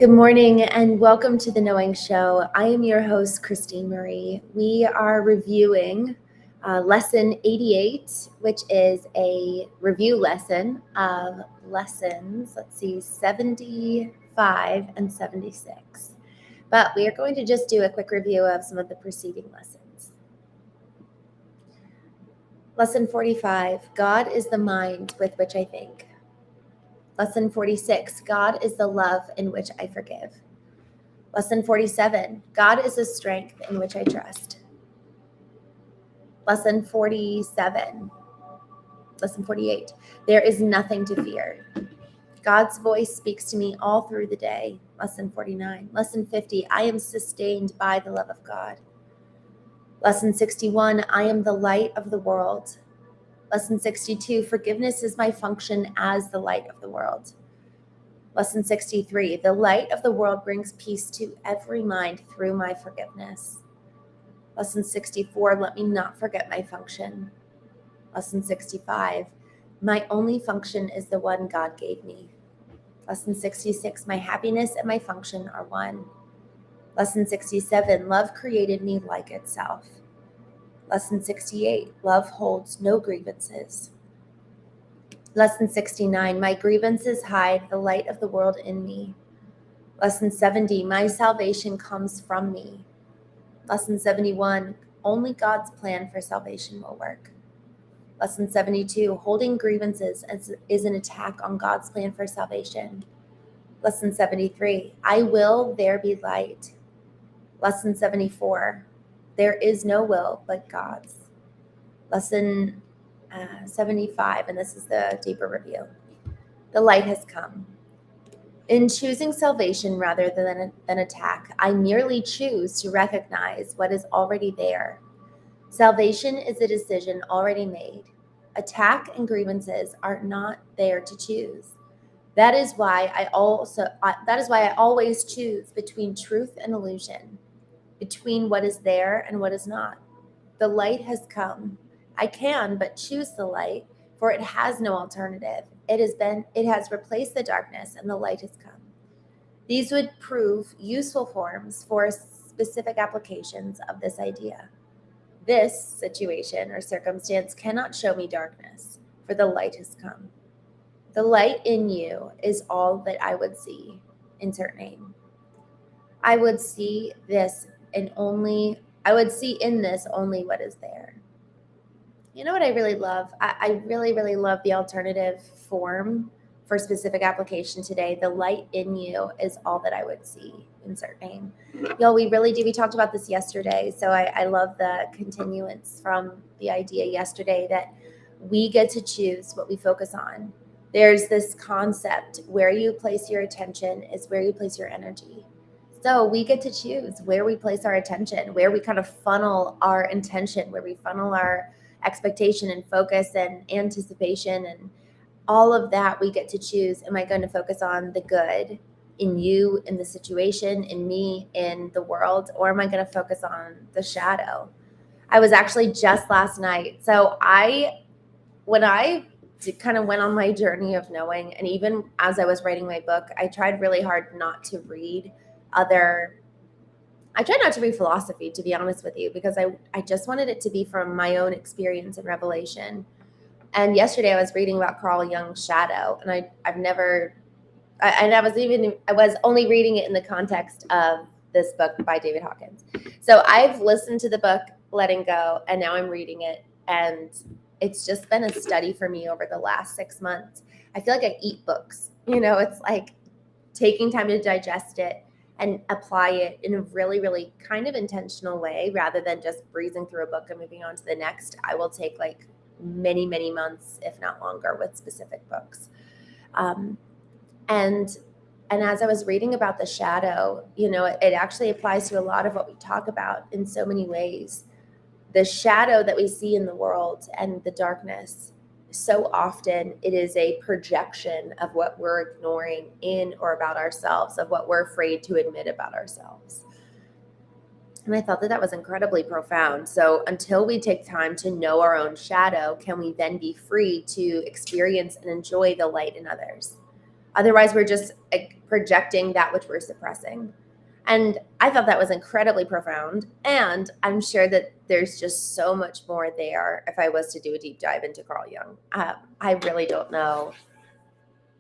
Good morning and welcome to the Knowing Show. I am your host, Christene Marie. We are reviewing lesson 88, which is a review lesson of lessons, 75 and 76. But we are going to just do a quick review of some of the preceding lessons. Lesson 45, God is the mind with which I think. Lesson 46, God is the love in which I forgive. Lesson 47, God is the strength in which I trust. Lesson 48, there is nothing to fear. God's voice speaks to me all through the day. Lesson 49. Lesson 50, I am sustained by the love of God. Lesson 61, I am the light of the world. Lesson 62, forgiveness is my function as the light of the world. Lesson 63, the light of the world brings peace to every mind through my forgiveness. Lesson 64, let me not forget my function. Lesson 65, my only function is the one God gave me. Lesson 66, my happiness and my function are one. Lesson 67, love created me like itself. Lesson 68, love holds no grievances. Lesson 69, my grievances hide the light of the world in me. Lesson 70, my salvation comes from me. Lesson 71, only God's plan for salvation will work. Lesson 72, holding grievances is an attack on God's plan for salvation. Lesson 73, I will, there be light. Lesson 74, there is no will but God's. Lesson 75, and this is the deeper review. The light has come. In choosing salvation rather than attack, I merely choose to recognize what is already there. Salvation is a decision already made. Attack and grievances are not there to choose. That is why I always choose between truth and illusion, between what is there and what is not. The light has come. I can but choose the light, for it has no alternative. It has replaced the darkness, and the light has come. These would prove useful forms for specific applications of this idea. This situation or circumstance cannot show me darkness, for the light has come. The light in you is all that I would see. Insert name. I would see in this only what is there. You know what I really love? I really, really love the alternative form for specific application today. The light in you is all that I would see. Insert name. Y'all, we really do. We talked about this yesterday. So I love the continuance from the idea yesterday that we get to choose what we focus on. There's this concept where you place your attention is where you place your energy. So we get to choose where we place our attention, where we kind of funnel our intention, where we funnel our expectation and focus and anticipation and all of that. We get to choose, am I going to focus on the good in you, in the situation, in me, in the world, or am I going to focus on the shadow? I was actually just last night. So when I kind of went on my journey of knowing, and even as I was writing my book, I tried really hard not to read I tried not to read philosophy, to be honest with you, because I just wanted it to be from my own experience and revelation. And yesterday I was reading about Carl Jung's shadow, and I was only reading it in the context of this book by David Hawkins. So I've listened to the book Letting Go, and now I'm reading it, and it's just been a study for me over the last 6 months. I feel like I eat books. It's like taking time to digest it and apply it in a really, really kind of intentional way rather than just breezing through a book and moving on to the next. I will take like many, many months, if not longer, with specific books. And as I was reading about the shadow, it actually applies to a lot of what we talk about in so many ways. The shadow that we see in the world and the darkness, so often it is a projection of what we're ignoring in or about ourselves, of what we're afraid to admit about ourselves. And I thought that was incredibly profound. So until we take time to know our own shadow, can we then be free to experience and enjoy the light in others? Otherwise, we're just projecting that which we're suppressing. And I thought that was incredibly profound. And I'm sure that there's just so much more there if I was to do a deep dive into Carl Jung. I really don't know.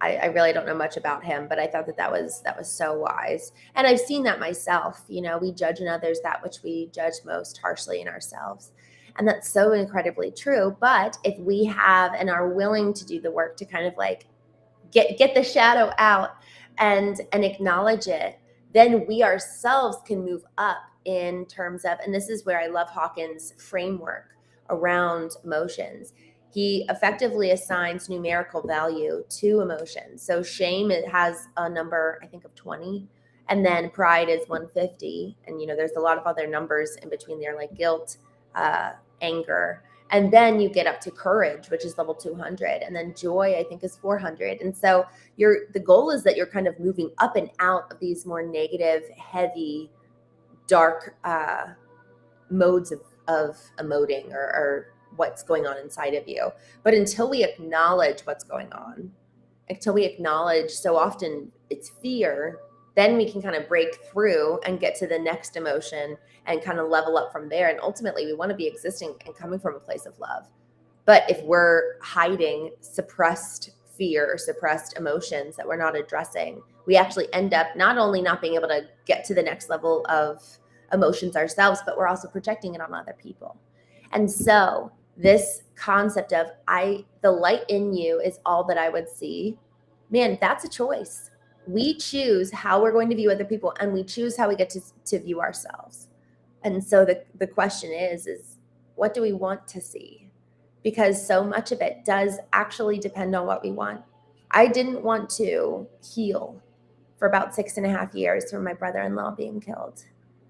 I really don't know much about him, but I thought that was so wise. And I've seen that myself. We judge in others that which we judge most harshly in ourselves. And that's so incredibly true. But if we have and are willing to do the work to kind of like get the shadow out and acknowledge it, then we ourselves can move up in terms of, and this is where I love Hawkins' framework around emotions. He effectively assigns numerical value to emotions. So shame, it has a number, I think, of 20. And then pride is 150. And, there's a lot of other numbers in between there, like guilt, anger. And then you get up to courage, which is level 200. And then joy, I think, is 400. And so the goal is that you're kind of moving up and out of these more negative, heavy, dark modes of emoting or what's going on inside of you. But until we acknowledge what's going on, until we acknowledge, so often it's fear, then we can kind of break through and get to the next emotion and kind of level up from there. And ultimately, we want to be existing and coming from a place of love. But if we're hiding suppressed fear or suppressed emotions that we're not addressing, we actually end up not only not being able to get to the next level of emotions ourselves, but we're also projecting it on other people. And so this concept of the light in you is all that I would see, man, that's a choice. We choose how we're going to view other people, and we choose how we get to view ourselves. And so the question is what do we want to see? Because so much of it does actually depend on what we want. I didn't want to heal for about 6.5 years from my brother-in-law being killed.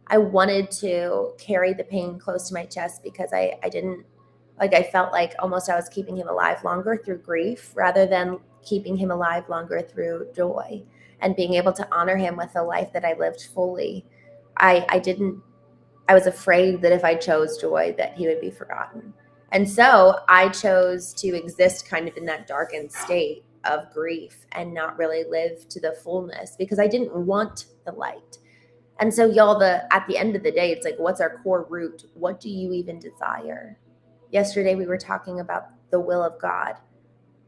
I wanted to carry the pain close to my chest because I didn't, I felt like almost I was keeping him alive longer through grief rather than keeping him alive longer through joy and being able to honor him with the life that I lived fully. I was afraid that if I chose joy that he would be forgotten. And so I chose to exist kind of in that darkened state of grief and not really live to the fullness because I didn't want the light. And so y'all, at the end of the day, it's like, what's our core root? What do you even desire? Yesterday, we were talking about the will of God.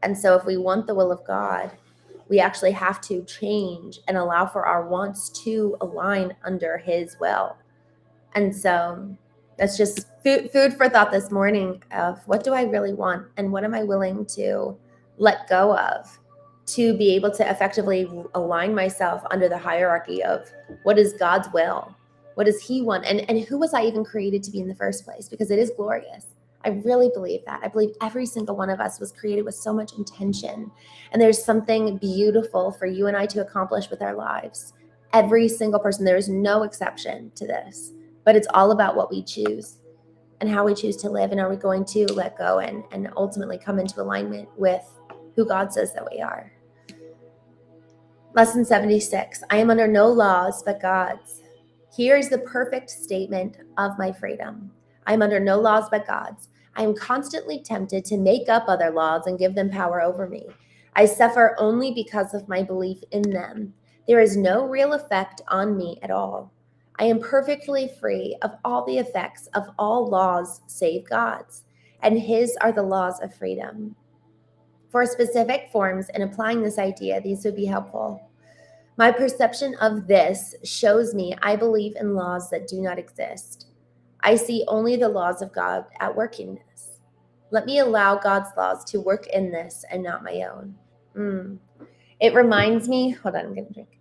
And so if we want the will of God, we actually have to change and allow for our wants to align under his will. And so that's just food for thought this morning of what do I really want and what am I willing to let go of to be able to effectively align myself under the hierarchy of what is God's will? What does he want? And who was I even created to be in the first place? Because it is glorious. I really believe that. I believe every single one of us was created with so much intention. And there's something beautiful for you and I to accomplish with our lives. Every single person, there is no exception to this. But it's all about what we choose and how we choose to live. And are we going to let go and ultimately come into alignment with who God says that we are? Lesson 76. I am under no laws but God's. Here is the perfect statement of my freedom. I am under no laws but God's. I am constantly tempted to make up other laws and give them power over me. I suffer only because of my belief in them. There is no real effect on me at all. I am perfectly free of all the effects of all laws save God's, and his are the laws of freedom. For specific forms in applying this idea, these would be helpful. My perception of this shows me I believe in laws that do not exist. I see only the laws of God at work in this. Let me allow God's laws to work in this and not my own. It reminds me, hold on, I'm going to drink.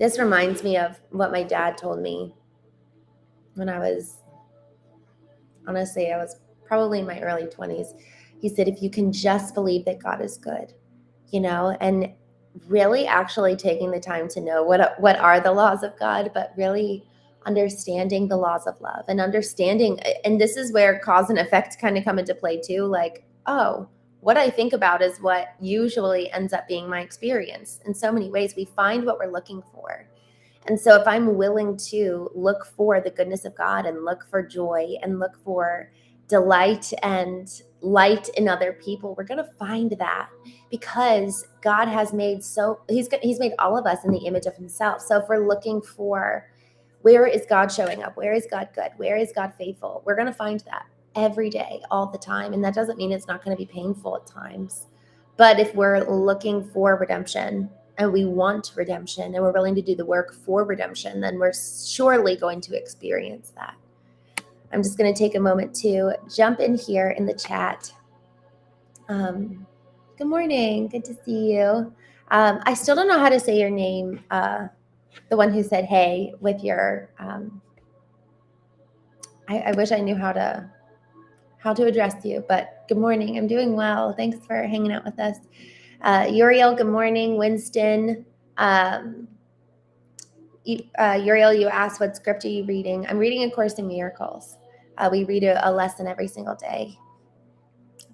This reminds me of what my dad told me when I was probably in my early 20s. He said, if you can just believe that God is good, and really actually taking the time to know what are the laws of God, but really understanding the laws of love and understanding, and this is where cause and effect kind of come into play too. Like, oh, what I think about is what usually ends up being my experience. In so many ways, we find what we're looking for. And so if I'm willing to look for the goodness of God and look for joy and look for delight and light in other people, we're going to find that, because God has made he's made all of us in the image of himself. So if we're looking for, where is God showing up? Where is God good? Where is God faithful? We're going to find that every day, all the time. And that doesn't mean it's not going to be painful at times. But if we're looking for redemption, and we want redemption, and we're willing to do the work for redemption, then we're surely going to experience that. I'm just going to take a moment to jump in here in the chat. Good morning. Good to see you. I still don't know how to say your name. The one who said, hey, with your, I wish I knew how to address you, but good morning. I'm doing well. Thanks for hanging out with us. Uriel, good morning. Winston, Uriel, you asked, what script are you reading? I'm reading A Course in Miracles. We read a lesson every single day.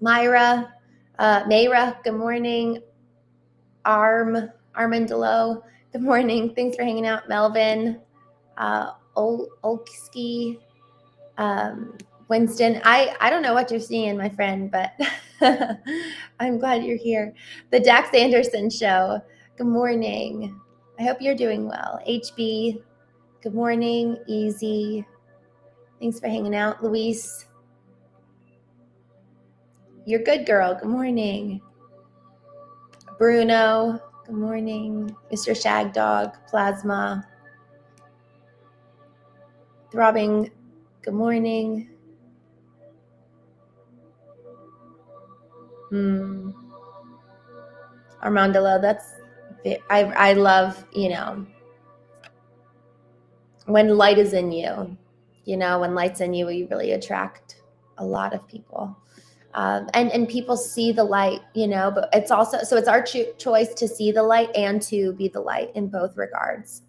Mayra, good morning. Armandolo, good morning. Thanks for hanging out. Melvin, Olski, Winston. I don't know what you're seeing, my friend, but I'm glad you're here. The Dax Anderson Show, good morning. I hope you're doing well. HB, good morning. Easy, thanks for hanging out. Luis, you're good, girl. Good morning. Bruno, good morning. Mr. Shag Dog, Plasma, Throbbing, good morning. Armandolo, I love, when light is in you, when light's in you, you really attract a lot of people. And people see the light, but it's also, so it's our choice to see the light and to be the light in both regards.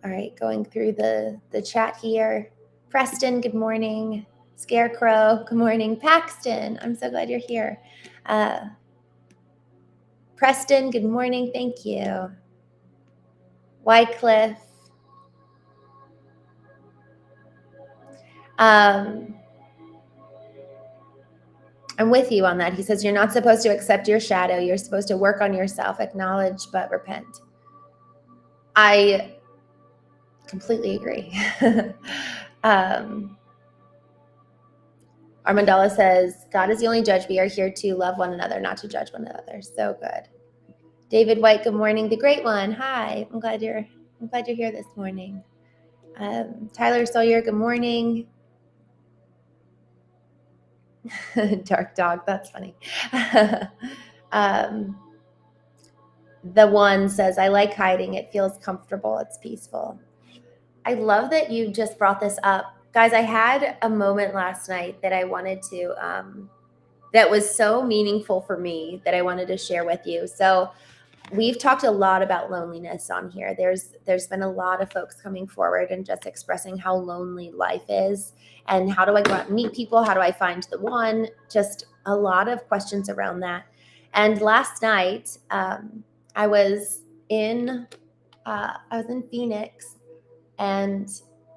All right, going through the chat here. Preston, good morning. Scarecrow, good morning. Paxton, I'm so glad you're here. Preston, good morning. Thank you. Wycliffe. I'm with you on that. He says, you're not supposed to accept your shadow. You're supposed to work on yourself, acknowledge, but repent. I completely agree. Armandala says, God is the only judge. We are here to love one another, not to judge one another. So good. David White, good morning. The great one. Hi. I'm glad you're here this morning. Tyler Sawyer, good morning. Dark dog, that's funny. The one says, I like hiding. It feels comfortable. It's peaceful. I love that you just brought this up. Guys, I had a moment last night that I wanted to, that was so meaningful for me that I wanted to share with you. So we've talked a lot about loneliness on here. There's been a lot of folks coming forward and just expressing how lonely life is, and how do I go out and meet people? How do I find the one? Just a lot of questions around that. And last night, I was in Phoenix, and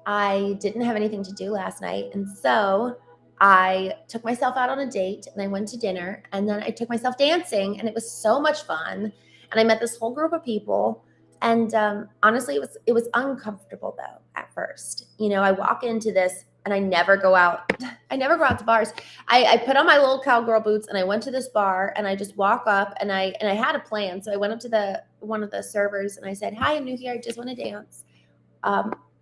I didn't have anything to do last night. And so I took myself out on a date, and I went to dinner, and then I took myself dancing, and it was so much fun. And I met this whole group of people. And honestly, it was uncomfortable though at first. I walk into this, and I never go out. I never go out to bars. I put on my little cowgirl boots, and I went to this bar, and I just walk up, and I had a plan. So I went up to one of the servers, and I said, hi, I'm new here. I just want to dance.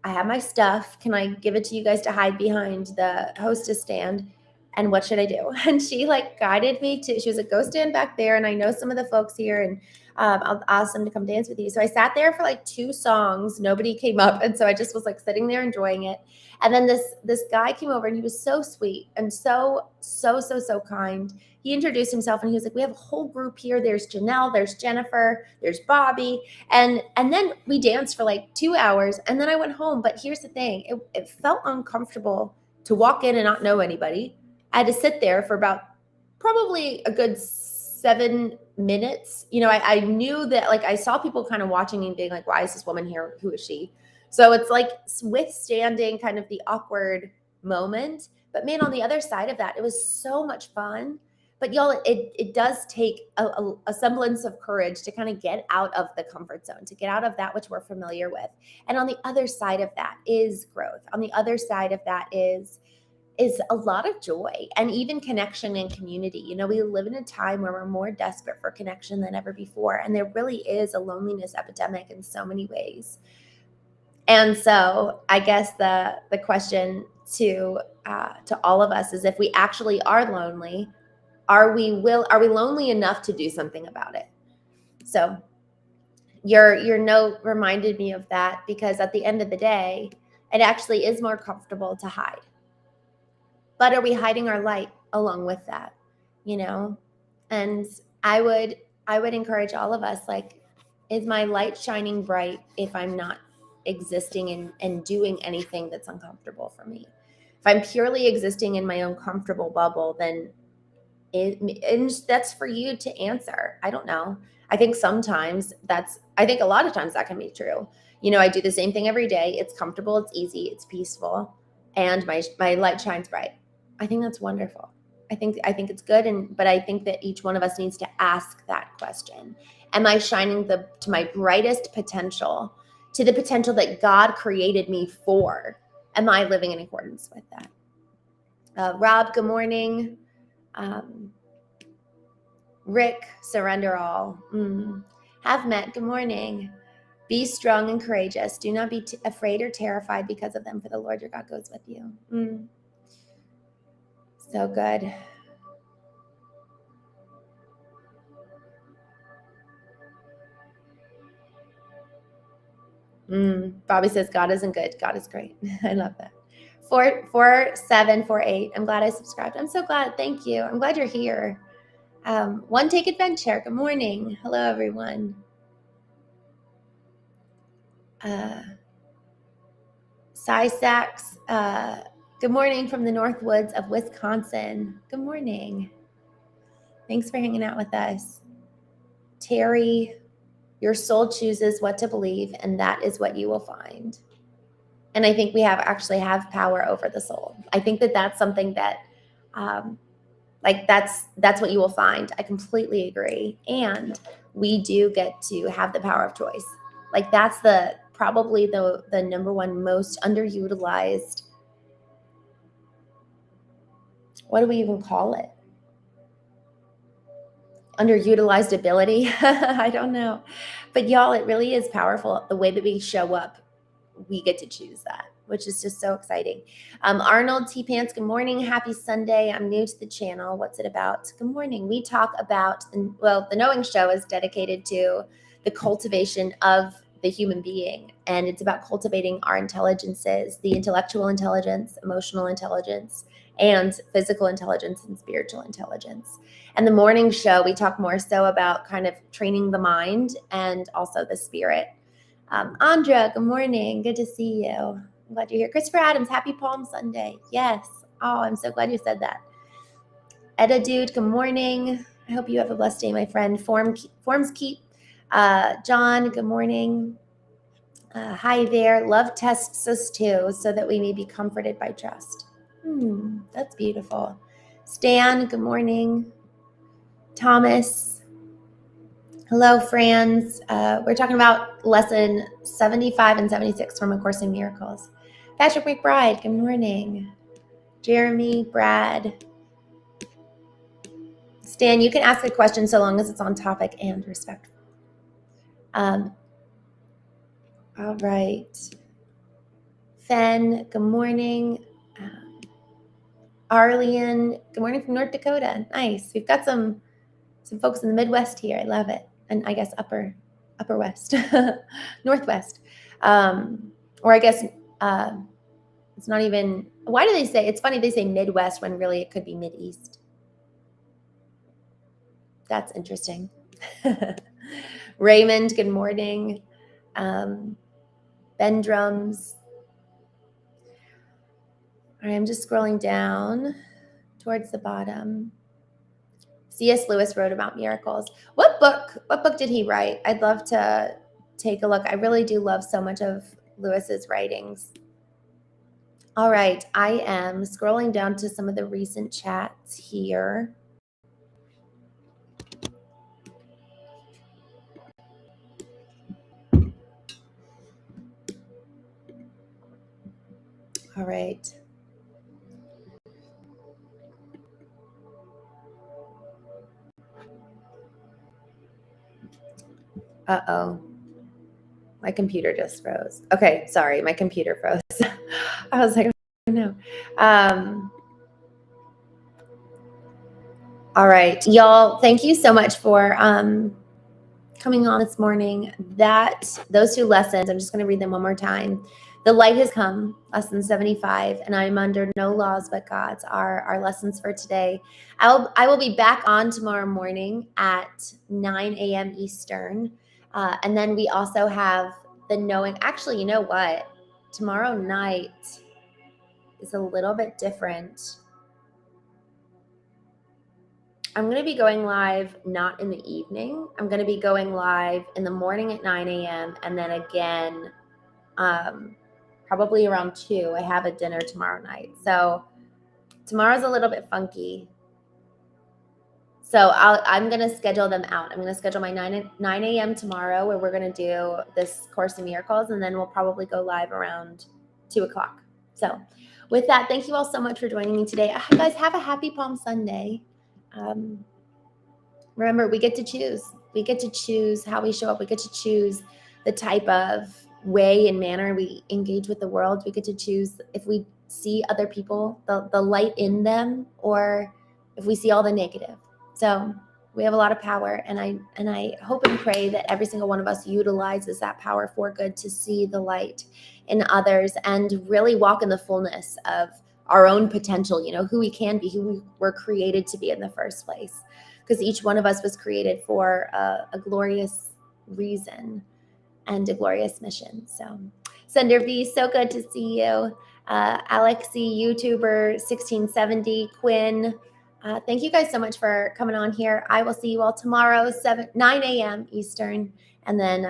I have my stuff. Can I give it to you guys to hide behind the hostess stand? And what should I do? And she guided me to, she was like, go stand back there. And I know some of the folks here, and I'll ask them to come dance with you. So I sat there for 2 songs. Nobody came up. And so I just was sitting there enjoying it. And then this guy came over, and he was so sweet and so kind. He introduced himself, and he was like, we have a whole group here. There's Janelle, there's Jennifer, there's Bobby. And then we danced for 2 hours, and then I went home. But here's the thing. It felt uncomfortable to walk in and not know anybody. I had to sit there for about probably a good 7 minutes. I knew that I saw people kind of watching me and being like, why is this woman here? Who is she? So it's withstanding kind of the awkward moment, But man, on the other side of that, it was so much fun. But y'all, it does take a semblance of courage to kind of get out of the comfort zone, to get out of that which we're familiar with. And on the other side of that is growth. On the other side of that is a lot of joy and even connection and community. You know, we live in a time where we're more desperate for connection than ever before. And there really is a loneliness epidemic in so many ways. And so I guess the question to all of us is, if we actually are lonely, are we lonely enough to do something about it? So your note reminded me of that, because at the end of the day, it actually is more comfortable to hide. But are we hiding our light along with that? You know? And I would encourage all of us, like, is my light shining bright if I'm not existing and doing anything that's uncomfortable for me? If I'm purely existing in my own comfortable bubble, then and that's for you to answer. I don't know. I think a lot of times that can be true. You know, I do the same thing every day. It's comfortable, it's easy, it's peaceful, and my light shines bright. I think that's wonderful. I think it's good, but I think that each one of us needs to ask that question. Am I shining to my brightest potential, to the potential that God created me for? Am I living in accordance with that? Rob, good morning. Rick, surrender all. Have met, good morning. Be strong and courageous. Do not be afraid or terrified because of them, for the Lord your God goes with you. So good. Bobby says, God isn't good. God is great. I love that. 4748. I'm glad I subscribed. I'm so glad. Thank you. I'm glad you're here. One Take Adventure. Good morning. Hello, everyone. Sax. Good morning from the North Woods of Wisconsin. Good morning. Thanks for hanging out with us. Terry, your soul chooses what to believe, and that is what you will find. And I think we actually have power over the soul. I think that that's something that, that's what you will find. I completely agree. And we do get to have the power of choice. Like, that's probably the number one most underutilized. What do we even call it? Underutilized ability. I don't know. But y'all, it really is powerful. The way that we show up, we get to choose that, which is just so exciting. Arnold T. Pants, good morning. Happy Sunday. I'm new to the channel. What's it about? Good morning. We talk about, the Knowing Show is dedicated to the cultivation of the human being. And it's about cultivating our intelligences, the intellectual intelligence, emotional intelligence, and physical intelligence and spiritual intelligence. And the morning show, we talk more so about kind of training the mind and also the spirit. Andra, good morning. Good to see you. I'm glad you're here. Christopher Adams, happy Palm Sunday. Yes. Oh, I'm so glad you said that. Edda Dude, good morning. I hope you have a blessed day, my friend. Forms keep. John, good morning. Hi there. Love tests us too, so that we may be comforted by trust. That's beautiful. Stan, good morning. Thomas, hello, friends. We're talking about lesson 75 and 76 from A Course in Miracles. Patrick McBride, good morning. Jeremy, Brad. Stan, you can ask a question so long as it's on topic and respectful. All right. Fen, good morning. Arlene, good morning from North Dakota. Nice. We've got some folks in the Midwest here. I love it. And I guess upper West, Northwest. Or I guess it's not even, why do they say, it's funny they say Midwest when really it could be Mideast. That's interesting. Raymond, good morning. Ben Drums. All right, I'm just scrolling down towards the bottom. C.S. Lewis wrote about miracles. What book did he write? I'd love to take a look. I really do love so much of Lewis's writings. All right, I am scrolling down to some of the recent chats here. All right. Uh-oh. My computer just froze. Okay, sorry, my computer froze. I was like, oh, no. All right, y'all, thank you so much for coming on this morning. Those 2 lessons, I'm just going to read them one more time. The light has come, lesson 75, and I'm under no laws but God's are our lessons for today. I will be back on tomorrow morning at 9 a.m. Eastern. And then we also have the knowing. Actually, you know what? Tomorrow night is a little bit different. I'm going to be going live not in the evening. I'm going to be going live in the morning at 9 a.m. and then again, probably around 2. I have a dinner tomorrow night. So tomorrow's a little bit funky. So I'm going to schedule them out. I'm going to schedule my 9 a.m. tomorrow where we're going to do this Course in Miracles, and then we'll probably go live around 2 o'clock. So with that, thank you all so much for joining me today. Guys, have a happy Palm Sunday. Remember, we get to choose. We get to choose how we show up. We get to choose the type of way and manner we engage with the world. We get to choose if we see other people, the light in them, or if we see all the negative. So we have a lot of power, and I hope and pray that every single one of us utilizes that power for good, to see the light in others and really walk in the fullness of our own potential, who we can be, who we were created to be in the first place. Because each one of us was created for a glorious reason and a glorious mission. So, Sender V, so good to see you. Alexi, YouTuber 1670, Quinn. Thank you guys so much for coming on here. I will see you all tomorrow, 9 a.m. Eastern, and then